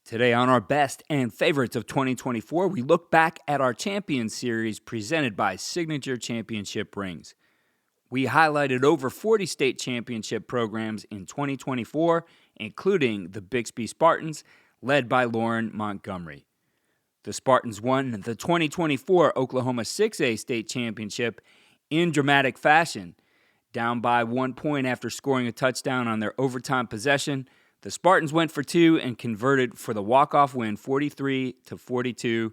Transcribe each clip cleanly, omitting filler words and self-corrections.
Today on our best and favorites of 2024, we look back at our Champions Series presented by Signature Championship Rings. We highlighted over 40 state championship programs in 2024, including the Bixby Spartans, led by Loren Montgomery. The Spartans won the 2024 Oklahoma 6A state championship in dramatic fashion. Down by 1 point after scoring a touchdown on their overtime possession, the Spartans went for two and converted for the walk-off win 43-42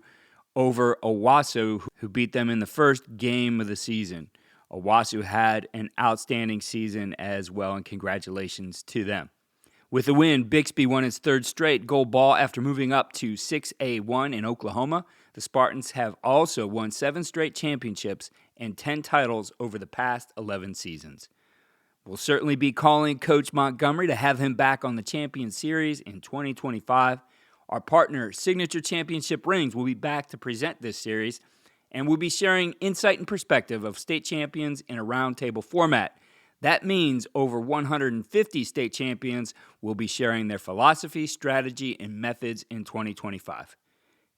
over Owasso, who beat them in the first game of the season. Owasso had an outstanding season as well, and congratulations to them. With the win, Bixby won its third straight gold ball after moving up to 6A1 in Oklahoma. The Spartans have also won 7 straight championships and 10 titles over the past 11 seasons. We'll certainly be calling Coach Montgomery to have him back on the Champions Series in 2025. Our partner, Signature Championship Rings, will be back to present this series, and we'll be sharing insight and perspective of state champions in a roundtable format. That means over 150 state champions will be sharing their philosophy, strategy, and methods in 2025.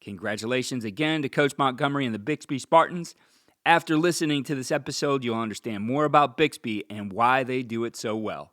Congratulations again to Coach Montgomery and the Bixby Spartans. After listening to this episode, you'll understand more about Bixby and why they do it so well.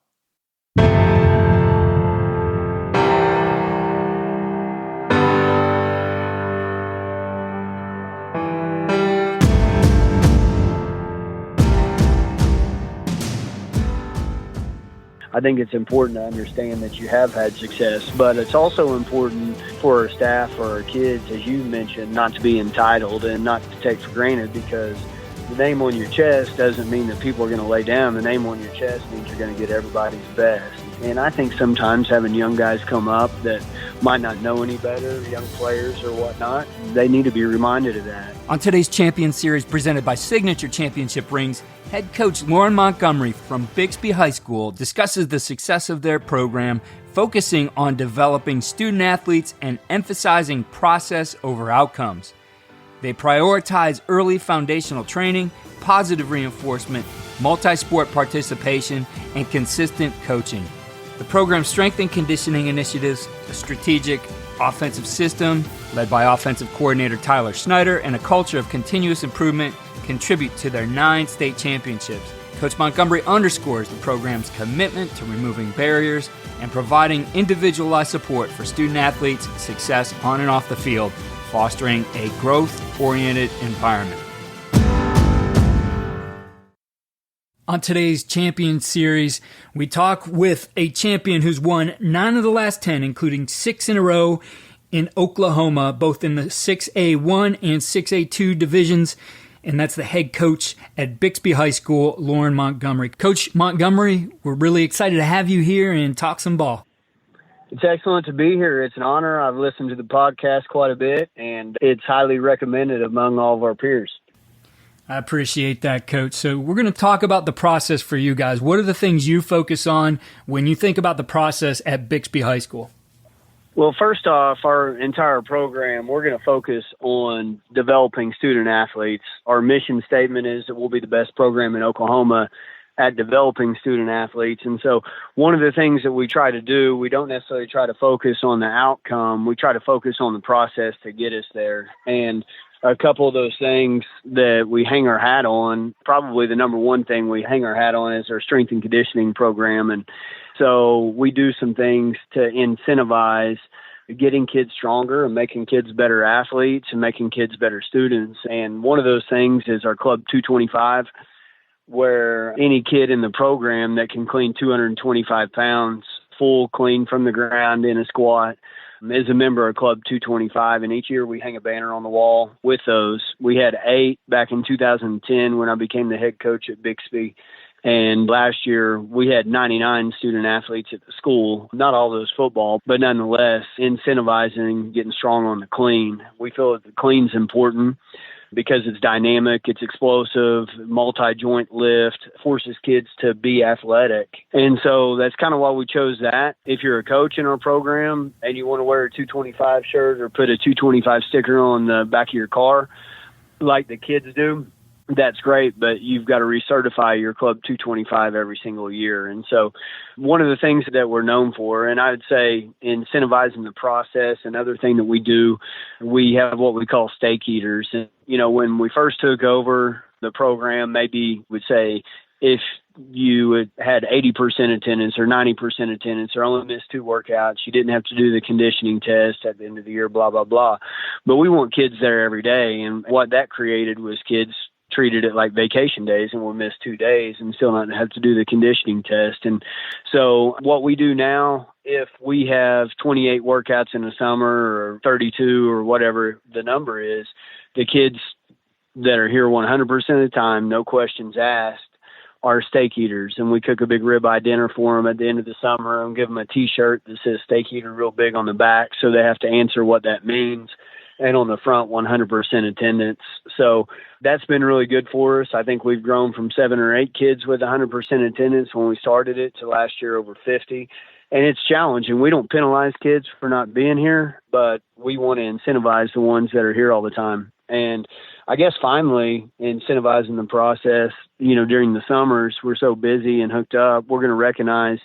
I think it's important to understand that you have had success, but it's also important for our staff, for our kids, as you mentioned, not to be entitled and not to take for granted, because the name on your chest doesn't mean that people are going to lay down. The name on your chest means you're going to get everybody's best. And I think sometimes having young guys come up that might not know any better, young players or whatnot, they need to be reminded of that. On today's Champions Series presented by Signature Championship Rings, head coach Loren Montgomery from Bixby High School discusses the success of their program, focusing on developing student athletes and emphasizing process over outcomes. They prioritize early foundational training, positive reinforcement, multi-sport participation, and consistent coaching. The program's strength and conditioning initiatives, a strategic offensive system led by offensive coordinator Tyler Snyder, and a culture of continuous improvement contribute to their 9 state championships. Coach Montgomery underscores the program's commitment to removing barriers and providing individualized support for student athletes' success on and off the field, fostering a growth-oriented environment. On today's Champions Series, we talk with a champion who's won 9 of the last 10, including 6 in a row in Oklahoma, both in the 6A1 and 6A2 divisions, and that's the head coach at Bixby High School, Loren Montgomery. Coach Montgomery, we're really excited to have you here and talk some ball. It's excellent to be here. It's an honor. I've listened to the podcast quite a bit, and it's highly recommended among all of our peers. I appreciate that, Coach. So we're going to talk about the process for you guys. What are the things you focus on when you think about the process at Bixby High School? Well, first off, our entire program, we're going to focus on developing student athletes. Our mission statement is that we'll be the best program in Oklahoma at developing student athletes. And so one of the things that we try to do, we don't necessarily try to focus on the outcome. We try to focus on the process to get us there. And a couple of those things that we hang our hat on, probably the number one thing we hang our hat on is our strength and conditioning program. And so we do some things to incentivize getting kids stronger and making kids better athletes and making kids better students. And one of those things is our Club 225, where any kid in the program that can clean 225 pounds full clean from the ground in a squat is a member of Club 225, and each year we hang a banner on the wall with those. We had 8 back in 2010 when I became the head coach at Bixby, and last year we had 99 student athletes at the school, not all those football, but nonetheless incentivizing getting strong on the clean. We feel that the clean's important because it's dynamic, it's explosive, multi-joint lift, forces kids to be athletic. And so that's kind of why we chose that. If you're a coach in our program and you want to wear a 225 shirt or put a 225 sticker on the back of your car, like the kids do, that's great, but you've got to recertify your Club 225 every single year. And so one of the things that we're known for, and I would say incentivizing the process, another thing that we do, we have what we call stake eaters. And, when we first took over the program, maybe we'd say if you had 80% attendance or 90% attendance or only missed 2 workouts, you didn't have to do the conditioning test at the end of the year, blah, blah, blah. But we want kids there every day. And what that created was kids treated it like vacation days and will miss 2 days and still not have to do the conditioning test. And so what we do now, if we have 28 workouts in the summer or 32 or whatever the number is, the kids that are here 100% of the time, no questions asked, are steak eaters. And we cook a big ribeye dinner for them at the end of the summer and give them a T-shirt that says steak eater real big on the back, so they have to answer what that means. And on the front, 100% attendance. So that's been really good for us. I think we've grown from 7 or 8 kids with 100% attendance when we started it to last year over 50. And it's challenging. We don't penalize kids for not being here, but we want to incentivize the ones that are here all the time. And I guess finally, incentivizing the process, during the summers, we're so busy and hooked up, we're going to recognize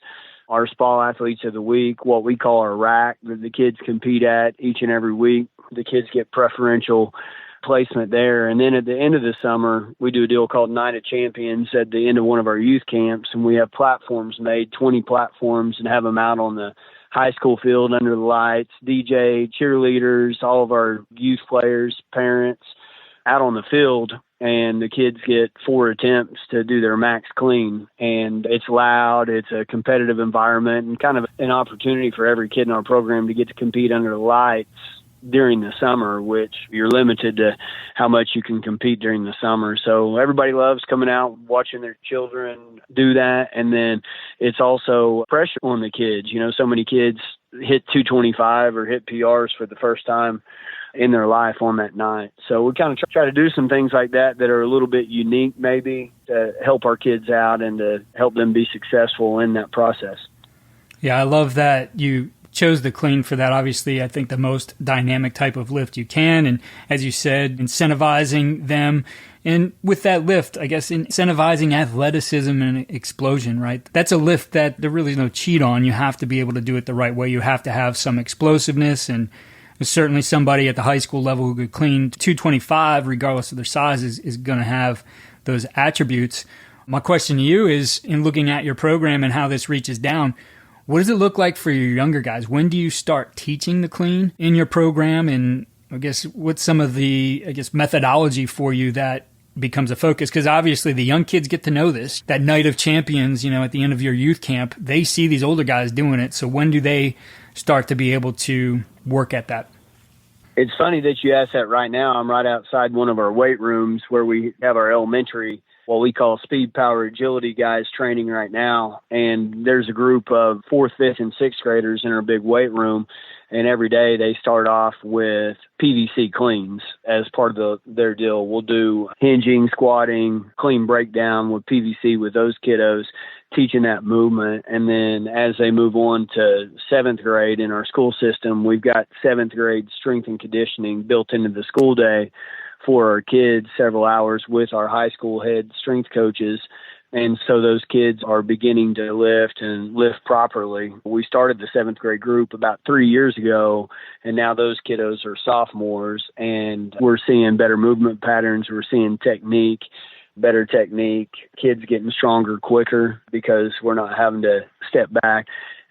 our SPA athletes of the week, what we call our rack, that the kids compete at each and every week. The kids get preferential placement there. And then at the end of the summer, we do a deal called Night of Champions at the end of one of our youth camps. And we have platforms made, 20 platforms, and have them out on the high school field under the lights, DJ, cheerleaders, all of our youth players, parents out on the field. And the kids get 4 attempts to do their max clean. And it's loud. It's a competitive environment and kind of an opportunity for every kid in our program to get to compete under the lights during the summer, which you're limited to how much you can compete during the summer. So everybody loves coming out, watching their children do that. And then it's also pressure on the kids. So many kids hit 225 or hit PRs for the first time in their life on that night. So we kind of try to do some things like that are a little bit unique, maybe, to help our kids out and to help them be successful in that process. Yeah, I love that you chose the clean for that. Obviously, I think the most dynamic type of lift you can. And as you said, incentivizing them. And with that lift, I guess incentivizing athleticism and explosion, right? That's a lift that there really is no cheat on. You have to be able to do it the right way. You have to have some explosiveness. And certainly somebody at the high school level who could clean 225, regardless of their size, is going to have those attributes. My question to you is, in looking at your program and how this reaches down, what does it look like for your younger guys? When do you start teaching the clean in your program? And I guess what's some of the, methodology for you that becomes a focus? Because obviously the young kids get to know this. That Night of Champions, at the end of your youth camp, they see these older guys doing it. So when do they start to be able to work at that? It's funny that you asked that right now. I'm right outside one of our weight rooms where we have our elementary, what we call speed, power, agility guys training right now. And there's a group of 4th, 5th, and 6th graders in our big weight room. And every day they start off with PVC cleans as part of their deal. We'll do hinging, squatting, clean breakdown with PVC with those kiddos, teaching that movement. And then as they move on to 7th grade in our school system, we've got 7th grade strength and conditioning built into the school day for our kids, several hours with our high school head strength coaches. And so those kids are beginning to lift and lift properly. We started the 7th grade group about 3 years ago, and now those kiddos are sophomores, and we're seeing better movement patterns. We're seeing better technique, kids getting stronger quicker because we're not having to step back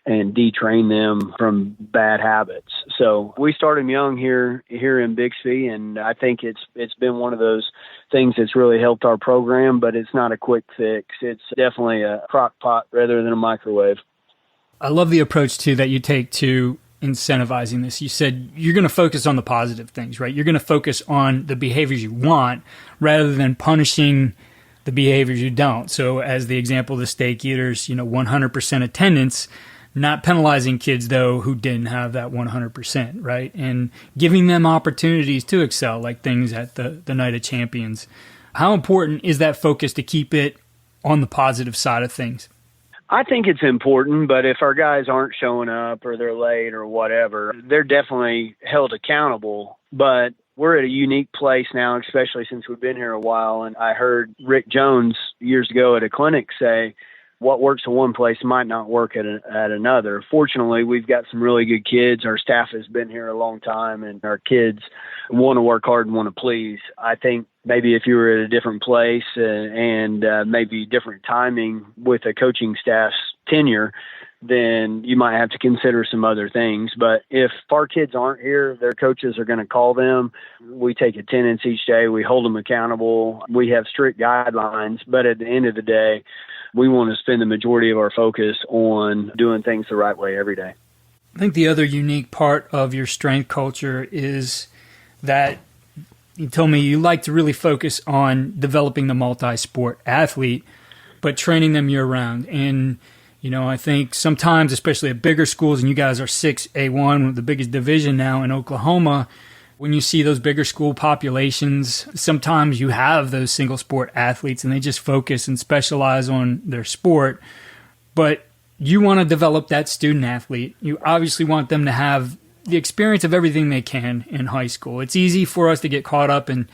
and detrain them from bad habits. So we started them young here in Bixby, and I think it's been one of those things that's really helped our program, but it's not a quick fix. It's definitely a crock pot rather than a microwave. I love the approach, too, that you take to incentivizing this. You said you're going to focus on the positive things, right? You're going to focus on the behaviors you want rather than punishing the behaviors you don't. So as the example of the steak eaters, 100% attendance, not penalizing kids, though, who didn't have that 100%, right? And giving them opportunities to excel, like things at the Night of Champions. How important is that focus to keep it on the positive side of things? I think it's important, but if our guys aren't showing up or they're late or whatever, they're definitely held accountable. But we're at a unique place now, especially since we've been here a while. And I heard Rick Jones years ago at a clinic say, what works in one place might not work at another. Fortunately, we've got some really good kids. Our staff has been here a long time, and our kids want to work hard and want to please. I think maybe if you were at a different place and maybe different timing with a coaching staff's tenure, then you might have to consider some other things. But if our kids aren't here, their coaches are going to call them. We take attendance each day. We hold them accountable. We have strict guidelines. But at the end of the day, we want to spend the majority of our focus on doing things the right way every day. I think the other unique part of your strength culture is that you told me you like to really focus on developing the multi-sport athlete, but training them year-round. And, you know, I think sometimes, especially at bigger schools, and you guys are 6A1, the biggest division now in Oklahoma, when you see those bigger school populations, sometimes you have those single sport athletes and they just focus and specialize on their sport. But you want to develop that student athlete. You obviously want them to have the experience of everything they can in high school. It's easy for us to get caught up and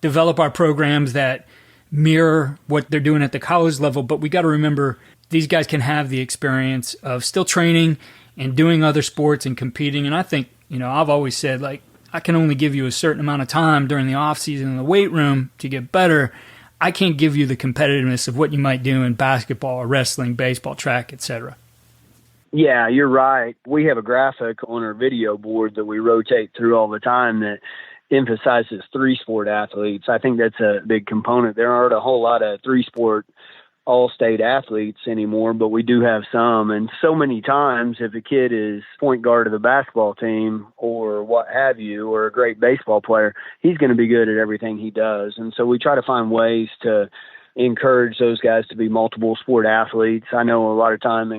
develop our programs that mirror what they're doing at the college level. But we got to remember these guys can have the experience of still training and doing other sports and competing. And I think, you know, I've always said, like, I can only give you a certain amount of time during the off season in the weight room to get better. I can't give you the competitiveness of what you might do in basketball or wrestling, baseball, track, etc. Yeah, you're right. We have a graphic on our video board that we rotate through all the time that emphasizes 3-sport athletes. I think that's a big component. There aren't a whole lot of 3-sport all-state athletes anymore, but we do have some. And so many times, if a kid is point guard of the basketball team or what have you, or a great baseball player, he's going to be good at everything he does. And so we try to find ways to encourage those guys to be multiple sport athletes. I know a lot of times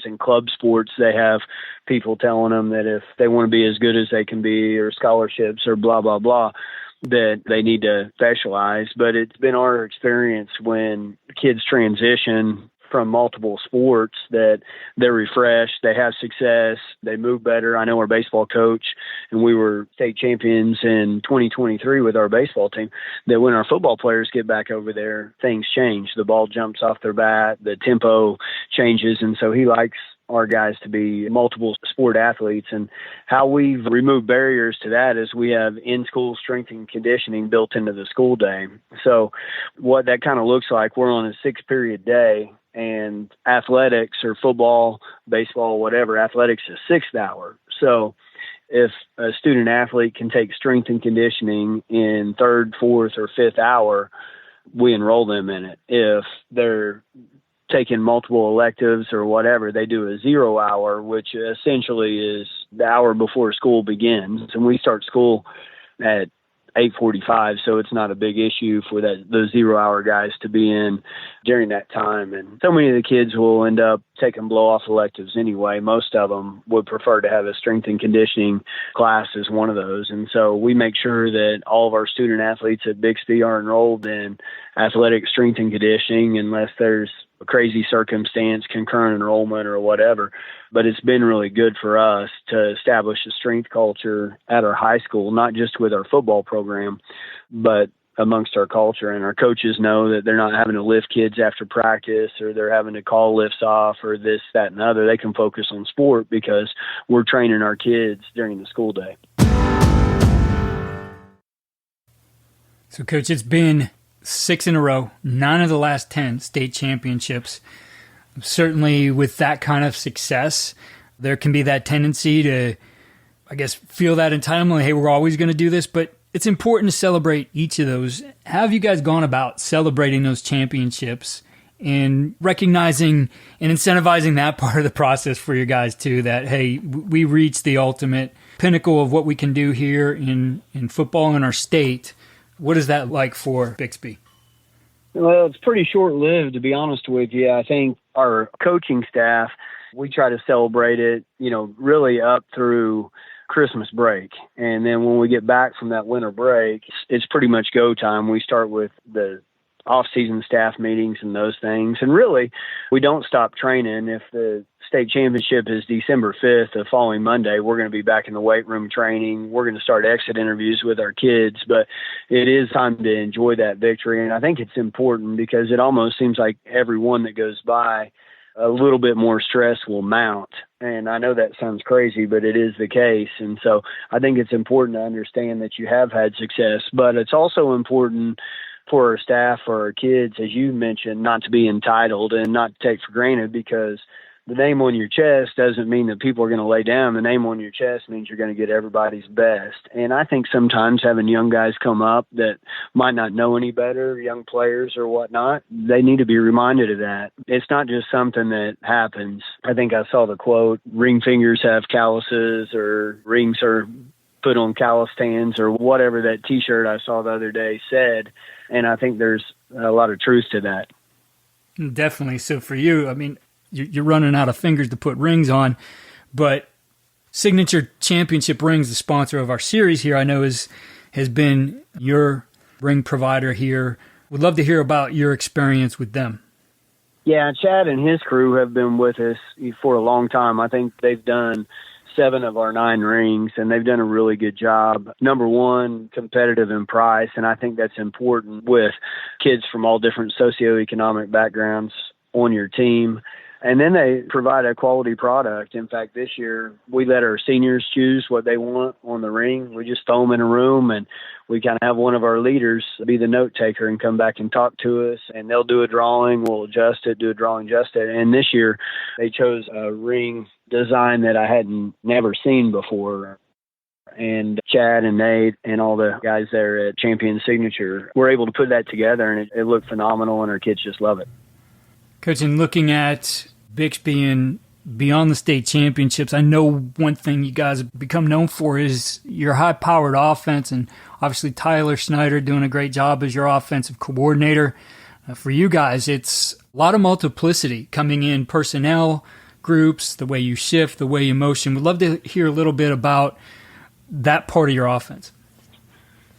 in club sports, they have people telling them that if they want to be as good as they can be, or scholarships or blah, blah, blah, that they need to specialize. But it's been our experience when kids transition from multiple sports that they're refreshed, they have success, they move better. I know our baseball coach, and we were state champions in 2023 with our baseball team, that when our football players get back over there, things change. The ball jumps off their bat, the tempo changes, and so he likes our guys to be multiple sport athletes. And how we've removed barriers to that is we have in-school strength and conditioning built into the school day. So what that kind of looks like, we're on a 6-period day, and athletics or football, baseball, whatever, athletics is 6th hour. So if a student athlete can take strength and conditioning in 3rd, 4th, or 5th hour, we enroll them in it. If they're taking multiple electives or whatever, they do a 0 hour, which essentially is the hour before school begins. And we start school at 8:45, so it's not a big issue for those 0 hour guys to be in during that time. And so many of the kids will end up taking blow-off electives anyway. Most of them would prefer to have a strength and conditioning class as one of those. And so we make sure that all of our student athletes at Bixby are enrolled in athletic strength and conditioning, unless there's a crazy circumstance, concurrent enrollment or whatever. But it's been really good for us to establish a strength culture at our high school, not just with our football program, but amongst our culture. And our coaches know that they're not having to lift kids after practice, or they're having to call lifts off, or this, that, and other. They can focus on sport because we're training our kids during the school day. So, Coach, it's been 6 in a row, 9 of the last 10 state championships. Certainly with that kind of success, there can be that tendency to, I guess, feel that entitlement, hey, we're always going to do this, but it's important to celebrate each of those. How have you guys gone about celebrating those championships and recognizing and incentivizing that part of the process for your guys too, that, hey, we reached the ultimate pinnacle of what we can do here in football in our state? What is that like for Bixby? Well, it's pretty short-lived, to be honest with you. I think our coaching staff, we try to celebrate it, really up through Christmas break. And then when we get back from that winter break, it's pretty much go time. We start with the off-season staff meetings and those things. And really, we don't stop training. If the state championship is December 5th, the following Monday. We're going to be back in the weight room training. We're going to start exit interviews with our kids, but it is time to enjoy that victory. And I think it's important because it almost seems like every one that goes by, a little bit more stress will mount. And I know that sounds crazy, but it is the case. And so I think it's important to understand that you have had success, but it's also important for our staff, for our kids, as you mentioned, not to be entitled and not to take for granted, because the name on your chest doesn't mean that people are going to lay down. The name on your chest means you're going to get everybody's best. And I think sometimes having young guys come up that might not know any better, young players or whatnot, they need to be reminded of that. It's not just something that happens. I think I saw the quote, ring fingers have calluses, or rings are put on callus hands, or whatever that T-shirt I saw the other day said. And I think there's a lot of truth to that. Definitely. So for you, I mean, you're running out of fingers to put rings on, but Signature Championship Rings, the sponsor of our series here, I know has been your ring provider here. Would love to hear about your experience with them. Yeah, Chad and his crew have been with us for a long time. I think they've done 7 of our 9 rings, and they've done a really good job. Number one, competitive in price, and I think that's important with kids from all different socioeconomic backgrounds on your team. And then they provide a quality product. In fact, this year, we let our seniors choose what they want on the ring. We just throw them in a room, and we kind of have one of our leaders be the note taker and come back and talk to us. And they'll do a drawing, we'll adjust it, do a drawing, adjust it. And this year, they chose a ring design that I hadn't never seen before. And Chad and Nate and all the guys there at Champion Signature were able to put that together, and it looked phenomenal, and our kids just love it. Coach, in looking at Bixby and beyond the state championships, I know one thing you guys have become known for is your high-powered offense, and obviously Tyler Snyder doing a great job as your offensive coordinator. For you guys, it's a lot of multiplicity coming in, personnel groups, the way you shift, the way you motion. We'd love to hear a little bit about that part of your offense.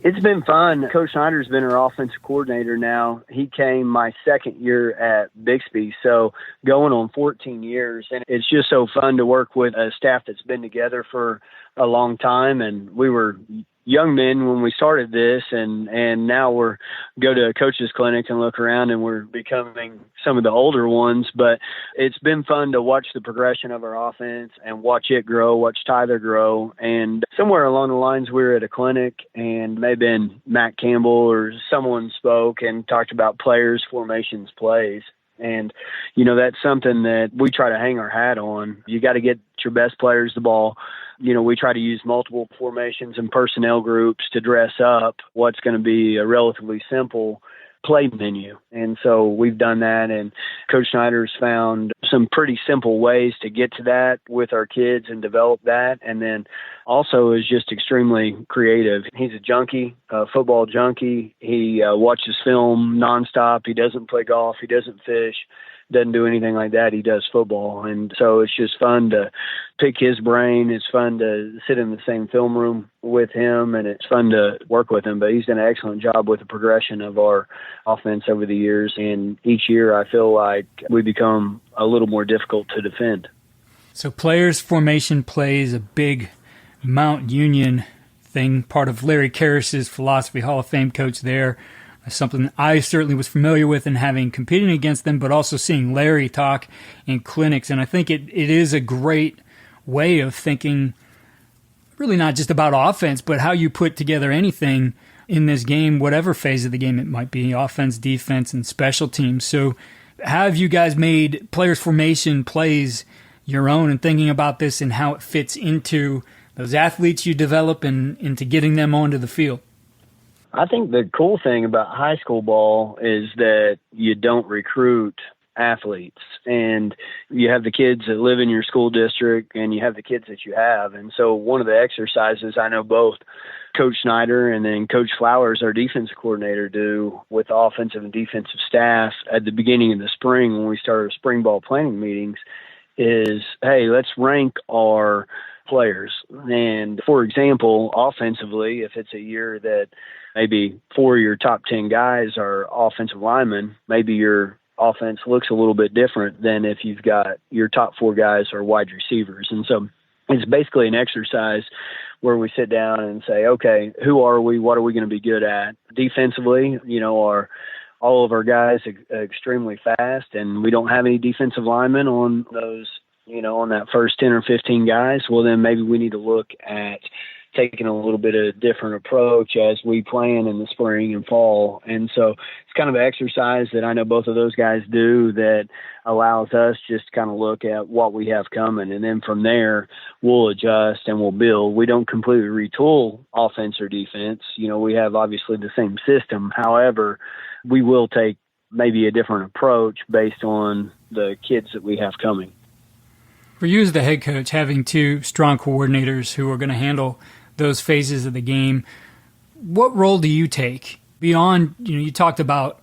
It's been fun. Coach Snyder's been our offensive coordinator now. He came my second year at Bixby, so going on 14 years. And it's just so fun to work with a staff that's been together for a long time. And we were young men when we started this, and now we're go to a coach's clinic and look around, and we're becoming some of the older ones. But it's been fun to watch the progression of our offense and watch it grow, watch Tyler grow. And somewhere along the lines, we were at a clinic, and maybe Matt Campbell or someone spoke and talked about players, formations, plays. And, that's something that we try to hang our hat on. You got to get your best players the ball. We try to use multiple formations and personnel groups to dress up what's going to be a relatively simple play menu. And so we've done that, and Coach Snyder's found some pretty simple ways to get to that with our kids and develop that. And then also is just extremely creative. He's a junkie, a football junkie. He watches film nonstop. He doesn't play golf. He doesn't fish. Doesn't do anything like that. He does football. And so it's just fun to pick his brain. It's fun to sit in the same film room with him, and it's fun to work with him. But he's done an excellent job with the progression of our offense over the years. And each year I feel like we become a little more difficult to defend. So players formation plays a big Mount Union thing, part of Larry Karras's philosophy, Hall of Fame coach there. Something I certainly was familiar with in having competing against them, but also seeing Larry talk in clinics. And I think it is a great way of thinking, really not just about offense, but how you put together anything in this game, whatever phase of the game it might be, offense, defense, and special teams. So have you guys made players formation plays your own and thinking about this and how it fits into those athletes you develop and into getting them onto the field? I think the cool thing about high school ball is that you don't recruit athletes, and you have the kids that live in your school district, and you have the kids that you have. And so one of the exercises I know both Coach Snyder and then Coach Flowers, our defensive coordinator, do with the offensive and defensive staff at the beginning of the spring when we start our spring ball planning meetings is, hey, let's rank our players. And for example, offensively, if it's a year that maybe 4 of your top 10 guys are offensive linemen, maybe your offense looks a little bit different than if you've got your top 4 guys are wide receivers. And so it's basically an exercise where we sit down and say, okay, who are we? What are we going to be good at? Defensively, are all of our guys extremely fast, and we don't have any defensive linemen on those, on that first 10 or 15 guys. Well, then maybe we need to look at taking a little bit of different approach as we plan in the spring and fall. And so it's kind of an exercise that I know both of those guys do that allows us just to kind of look at what we have coming. And then from there, we'll adjust and we'll build. We don't completely retool offense or defense. We have obviously the same system. However, we will take maybe a different approach based on the kids that we have coming. For you as the head coach, having 2 strong coordinators who are going to handle those phases of the game, what role do you take beyond, you talked about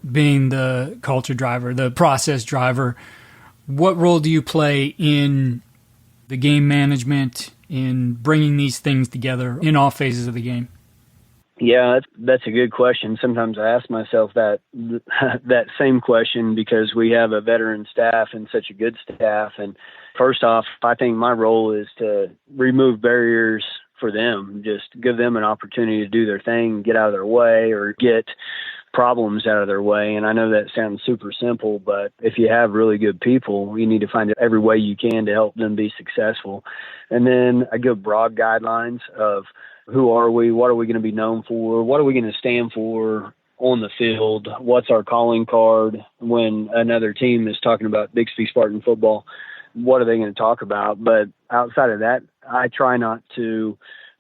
being the culture driver, the process driver. What role do you play in the game management, in bringing these things together in all phases of the game? Yeah, that's a good question. Sometimes I ask myself that same question because we have a veteran staff and such a good staff. And first off, I think my role is to remove barriers for them, just give them an opportunity to do their thing, get out of their way, or get problems out of their way. And I know that sounds super simple, but if you have really good people, you need to find every way you can to help them be successful. And then I give broad guidelines of who are we, what are we going to be known for, what are we going to stand for on the field, what's our calling card when another team is talking about Bixby Spartan football, what are they going to talk about? But outside of that, I try not to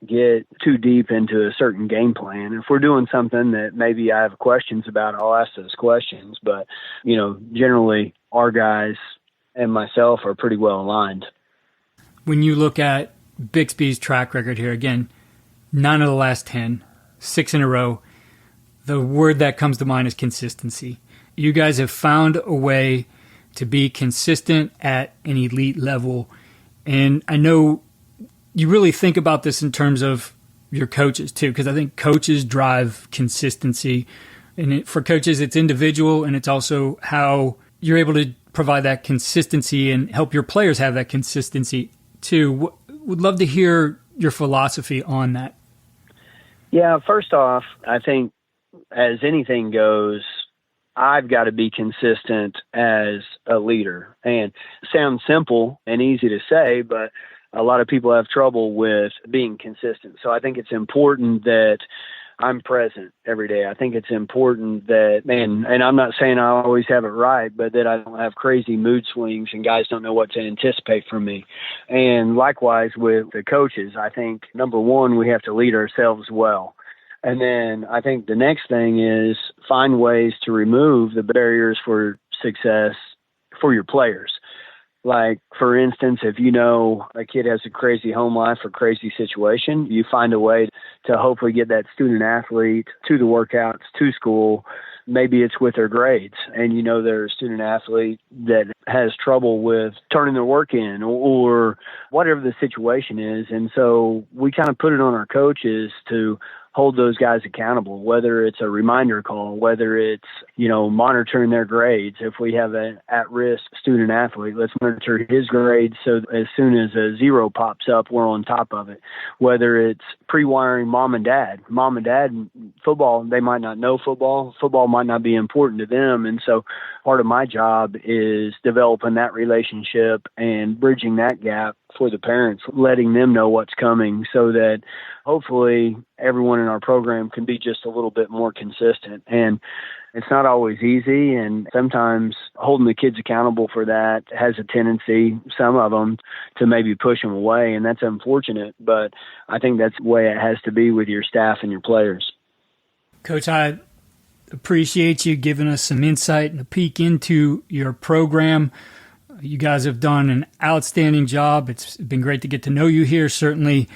get too deep into a certain game plan. If we're doing something that maybe I have questions about, I'll ask those questions. But, generally our guys and myself are pretty well aligned. When you look at Bixby's track record here, again, 9 of the last 10, 6 in a row, the word that comes to mind is consistency. You guys have found a way to be consistent at an elite level. And I know you really think about this in terms of your coaches too, because I think coaches drive consistency. And for coaches, it's individual, and it's also how you're able to provide that consistency and help your players have that consistency too. Would love to hear your philosophy on that. Yeah, first off, I think as anything goes, I've got to be consistent as a leader. And it sounds simple and easy to say, but a lot of people have trouble with being consistent. So I think it's important that I'm present every day. I think it's important that, and I'm not saying I always have it right, but that I don't have crazy mood swings and guys don't know what to anticipate from me. And likewise with the coaches, I think, number one, we have to lead ourselves well. And then I think the next thing is find ways to remove the barriers for success for your players. Like, for instance, if a kid has a crazy home life or crazy situation, you find a way to hopefully get that student athlete to the workouts, to school. Maybe it's with their grades, and they're a student athlete that has trouble with turning their work in or whatever the situation is. And so we kind of put it on our coaches to hold those guys accountable, whether it's a reminder call, whether it's, monitoring their grades. If we have an at-risk student athlete, let's monitor his grades so as soon as a 0 pops up, we're on top of it. Whether it's pre-wiring mom and dad, football, they might not know football. Football might not be important to them. And so part of my job is developing that relationship and bridging that gap for the parents, letting them know what's coming so that hopefully everyone in our program can be just a little bit more consistent. And it's not always easy, and sometimes holding the kids accountable for that has a tendency, some of them, to maybe push them away, and that's unfortunate, but I think that's the way it has to be with your staff and your players. Coach, I appreciate you giving us some insight and a peek into your program. You guys have done an outstanding job. It's been great to get to know you here. Certainly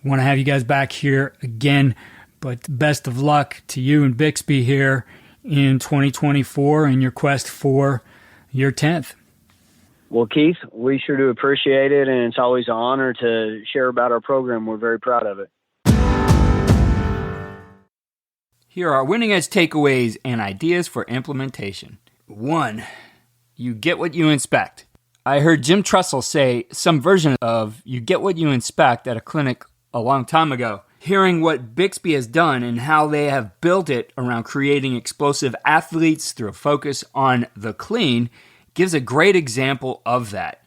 want to have you guys back here again, but best of luck to you and Bixby here in 2024 in your quest for your 10th. Well, Keith, we sure do appreciate it, and it's always an honor to share about our program. We're very proud of it. Here are winning edge takeaways and ideas for implementation. 1. You get what you inspect. I heard Jim Trussell say some version of you get what you inspect at a clinic a long time ago. Hearing what Bixby has done and how they have built it around creating explosive athletes through a focus on the clean gives a great example of that.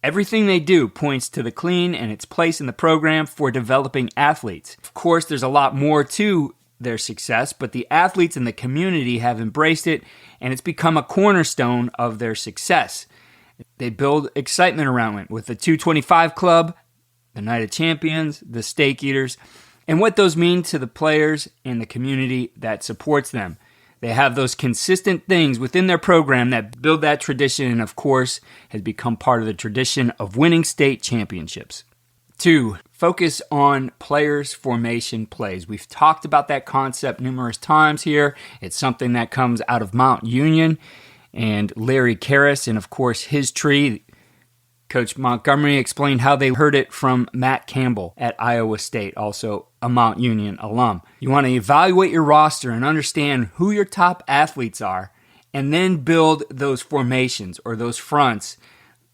Everything they do points to the clean and its place in the program for developing athletes. Of course, there's a lot more to their success, but the athletes in the community have embraced it, and it's become a cornerstone of their success. They build excitement around it with the 225 Club, the Night of Champions, the Steak Eaters, and what those mean to the players and the community that supports them. They have those consistent things within their program that build that tradition and, of course, has become part of the tradition of winning state championships. 2, focus on players' formation plays. We've talked about that concept numerous times here. It's something that comes out of Mount Union and Larry Karras, and of course his tree. Coach Montgomery explained how they heard it from Matt Campbell at Iowa State, also a Mount Union alum. You want to evaluate your roster and understand who your top athletes are, and then build those formations or those fronts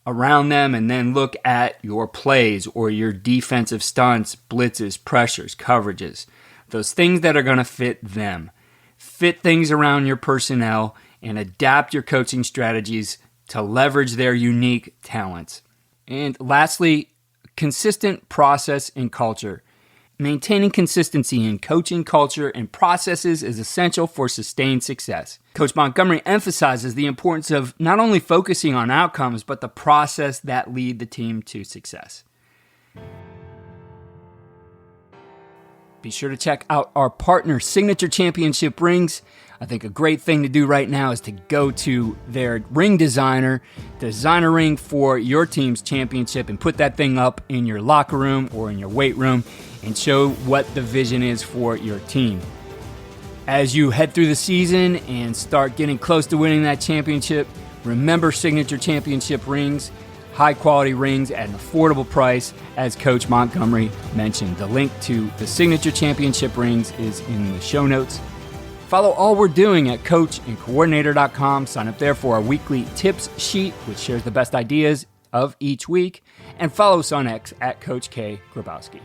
around them, and then look at your plays or your defensive stunts, blitzes, pressures, coverages, those things that are going to fit them. Fit things around your personnel and adapt your coaching strategies to leverage their unique talents. And lastly, consistent process and culture. Maintaining consistency in coaching culture and processes is essential for sustained success. Coach Montgomery emphasizes the importance of not only focusing on outcomes, but the process that lead the team to success. Be sure to check out our partner, Signature Championship Rings. I think a great thing to do right now is to go to their ring designer, design a ring for your team's championship, and put that thing up in your locker room or in your weight room and show what the vision is for your team. As you head through the season and start getting close to winning that championship, remember Signature Championship Rings. High-quality rings at an affordable price, as Coach Montgomery mentioned. The link to the Signature Championship Rings is in the show notes. Follow all we're doing at coachandcoordinator.com. Sign up there for our weekly tips sheet, which shares the best ideas of each week. And follow us on X at Coach K. Grabowski.